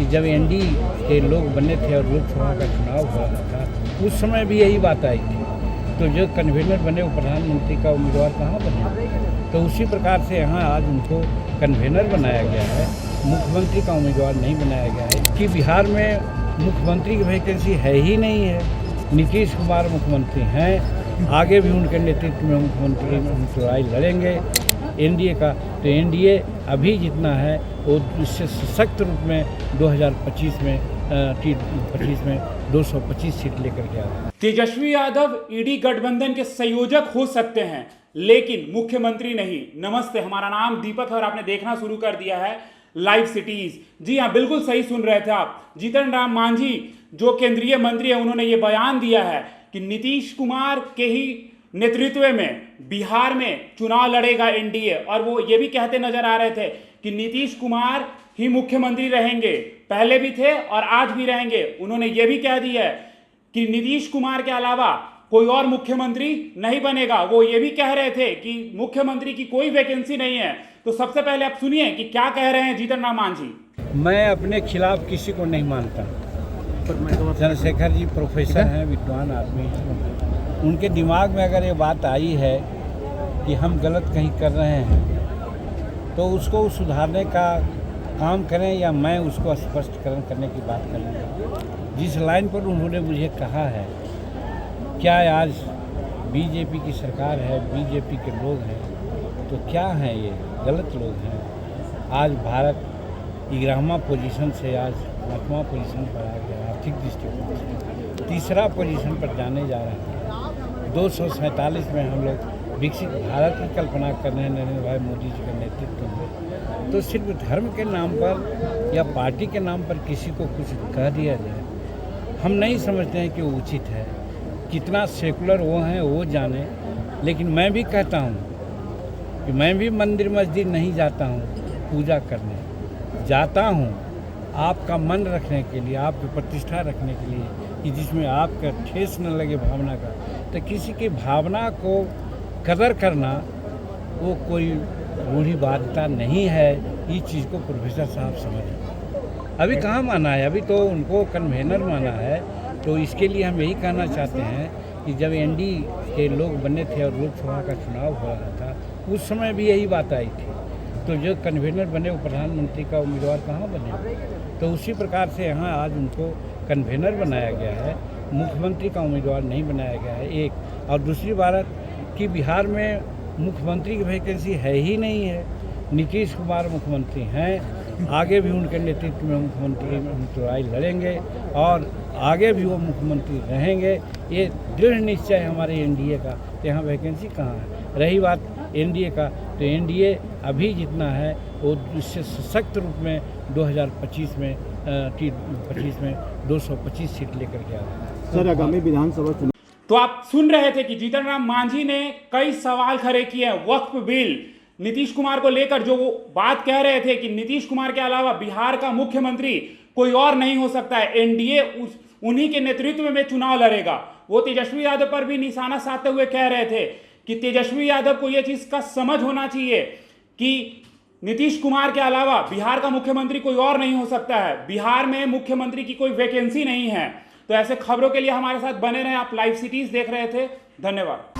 कि जब एनडी के लोग बने थे और लोकसभा का चुनाव हो रहा था उस समय भी यही बात आई थी। तो जो कन्वेनर बने वो प्रधानमंत्री का उम्मीदवार कहाँ बने? तो उसी प्रकार से यहाँ आज उनको कन्वेनर बनाया गया है, मुख्यमंत्री का उम्मीदवार नहीं बनाया गया है कि बिहार में मुख्यमंत्री की वैकेंसी है ही नहीं है। नीतीश कुमार मुख्यमंत्री हैं, आगे भी उनके नेतृत्व में मुख्यमंत्री लड़ाई लड़ेंगे एनडीए का। तो एनडीए अभी जितना है वो इससे सशक्त रूप में 2025 में 225 सीट लेकर के आए। तेजस्वी यादव ईडी गठबंधन के संयोजक हो सकते हैं लेकिन मुख्यमंत्री नहीं। नमस्ते, हमारा नाम दीपक है और आपने देखना शुरू कर दिया है लाइव सिटीज। जी हाँ, बिल्कुल सही सुन रहे थे आप। जीतन राम मांझी जो केंद्रीय मंत्री है उन्होंने ये बयान दिया है कि नीतीश कुमार के ही नेतृत्व में बिहार में चुनाव लड़ेगा एनडीए। और वो ये भी कहते नजर आ रहे थे कि नीतीश कुमार ही मुख्यमंत्री रहेंगे, पहले भी थे और आज भी रहेंगे। उन्होंने ये भी कह दिया है कि नीतीश कुमार के अलावा कोई और मुख्यमंत्री नहीं बनेगा। वो ये भी कह रहे थे कि मुख्यमंत्री की कोई वैकेंसी नहीं है। तो सबसे पहले आप सुनिए कि क्या कह रहे हैं जीतन राम मांझी। मैं अपने खिलाफ किसी को नहीं मानता। चंद्रशेखर जी प्रोफेसर हैं, विद्वान आदमी हैं। उनके दिमाग में अगर ये बात आई है कि हम गलत कहीं कर रहे हैं तो उसको सुधारने का काम करें या मैं उसको स्पष्टीकरण करने की बात करूँगा। जिस लाइन पर उन्होंने मुझे कहा है, क्या आज बीजेपी की सरकार है, बीजेपी के लोग हैं, तो क्या हैं ये? गलत लोग हैं। आज भारत 11वां पोजीशन से आज 8वां पोजीशन पर आ गया। आर्थिक दृष्टिकोण से 3रा पोजीशन पर जाने जा रहा है। 247 में हम लोग विकसित भारत की कल्पना कर रहे हैं नरेंद्र भाई मोदी जी के नेतृत्व में। तो सिर्फ धर्म के नाम पर या पार्टी के नाम पर किसी को कुछ कह दिया जाए, हम नहीं समझते हैं कि वो उचित है। कितना सेकुलर वो हैं वो जाने। लेकिन मैं भी कहता हूँ कि मैं भी मंदिर मस्जिद नहीं जाता हूँ पूजा करने, जाता हूँ आपका मन रखने के लिए, आपकी प्रतिष्ठा रखने के लिए कि जिसमें आपका ठेस न लगे भावना का। तो किसी की भावना को कदर करना वो कोई रूढ़िवादिता नहीं है। इस चीज़ को प्रोफेसर साहब समझें। अभी कहाँ माना है, अभी तो उनको कन्वेनर माना है। तो इसके लिए हम यही कहना चाहते हैं कि जब एनडी के लोग बने थे और लोकसभा का चुनाव हो रहा था उस समय भी यही बात आई थी। तो जो कन्वेनर बने वो प्रधानमंत्री का उम्मीदवार कहाँ बने? तो उसी प्रकार से यहाँ आज उनको कन्वेनर बनाया गया है, मुख्यमंत्री का उम्मीदवार नहीं बनाया गया है। एक और दूसरी बात कि बिहार में मुख्यमंत्री की वैकेंसी है ही नहीं है। नीतीश कुमार मुख्यमंत्री हैं, आगे भी उनके नेतृत्व में मुख्यमंत्री लड़ाई लड़ेंगे और आगे भी वो मुख्यमंत्री रहेंगे। ये दृढ़ निश्चय है हमारे एनडीए का। तो यहाँ वैकेंसी कहाँ है? रही बात एनडीए का, तो एनडीए अभी जितना है वो इससे सशक्त रूप में 2025 में 225 सीट लेकर के आए। सर, आगामी विधानसभा चुनाव तो आप सुन रहे थे कि जीतन राम मांझी ने कई सवाल खड़े किए हैं वक्फ बिल नीतीश कुमार को लेकर। जो वो बात कह रहे थे कि नीतीश कुमार के अलावा बिहार का मुख्यमंत्री कोई और नहीं हो सकता है, एनडीए उन्हीं के नेतृत्व में चुनाव लड़ेगा। वो तेजस्वी यादव पर भी निशाना साधते हुए कह रहे थे कि तेजस्वी यादव को यह चीज का समझ होना चाहिए कि नीतीश कुमार के अलावा बिहार का मुख्यमंत्री कोई और नहीं हो सकता है। बिहार में मुख्यमंत्री की कोई वैकेंसी नहीं है। तो ऐसे खबरों के लिए हमारे साथ बने रहें। आप लाइव सिटीज देख रहे थे। धन्यवाद।